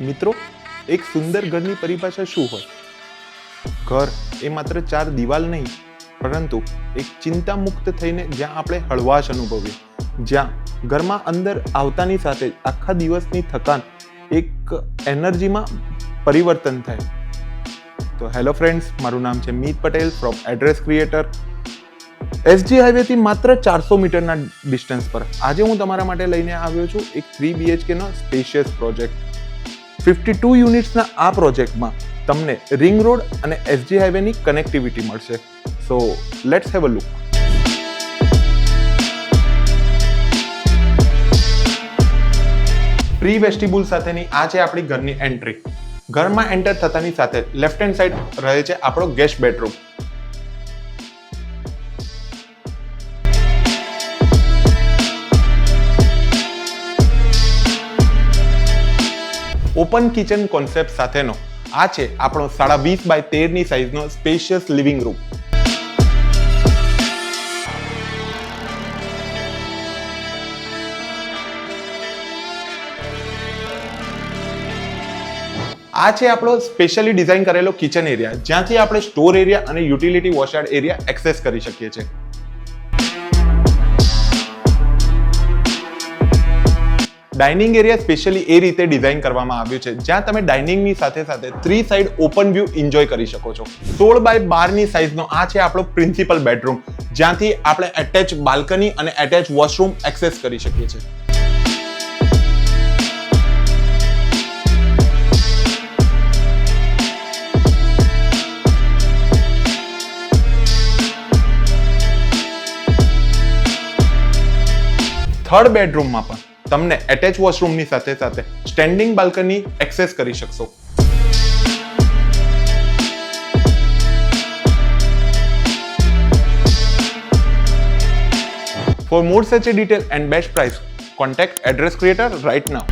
મિત્રો, એક સુંદર ઘરની પરિભાષા શું હોય? ઘર એ માત્ર ચાર દિવાલ નહીં, પરંતુ એક ચિંતા મુક્ત થઈને જ્યાં આપણે હળવાશ અનુભવીએ, જ્યાં ઘરમાં અંદર આવતાની સાથે આખા દિવસની થકાન એક એનર્જીમાં પરિવર્તન થાય. તો હેલો ફ્રેન્ડ્સ, મારું નામ છે Meet Patel from Address Creator. SG હાઈવેથી માત્ર 400 મીટરના ડિસ્ટન્સ પર આજે હું તમારા માટે લઈને આવ્યો છું એક 3 BHK નો સ્પેશિયસ પ્રોજેક્ટ. 52 યુનિટ્સના આ પ્રોજેક્ટમાં તમને રિંગ રોડ અને એસજી હાઈવેની કનેક્ટિવિટી મળશે. So let's have a look. Pre vestibule સાથેની આ છે આપણી ઘરની એન્ટ્રી. ઘરમાં એન્ટર થતાની સાથે લેફ્ટ હેન્ડ સાઈડ રહે છે આપણો guest bedroom. Open kitchen concept સાથેનો આ છે આપણો 20 બાય 13 ની સાઈઝનો સ્પેશિયસ લિવિંગ રૂમ. આ છે આપણો સ્પેશિયલી ડિઝાઇન કરેલો કિચન એરિયા, જ્યાંથી આપણે સ્ટોર એરિયા અને યુટિલિટી વોશયાર્ડ એરિયા એક્સેસ કરી શકીએ છીએ. ડાઇનિંગ એરિયા સ્પેશિયલી એ રીતે ડિઝાઇન કરવામાં આવ્યું છે જ્યાં તમે ડાઇનિંગની સાથે સાથે 3 સાઇડ ઓપન વ્યૂ એન્જોય કરી શકો છો. 16 બાય 12 ની સાઈઝનો આ છે આપણો પ્રિન્સિપલ બેડરૂમ, જ્યાંથી આપણે એટેચ બાલ્કની અને એટેચ વોશરૂમ એક્સેસ કરી શકીએ છીએ. થર્ડ બેડરૂમમાં પણ તમને એટેચ વોશરૂમની સાથે સાથે સ્ટેન્ડિંગ બાલ્કની એક્સેસ કરી શકશો. For more such a detail and best price, contact Address Creator right now.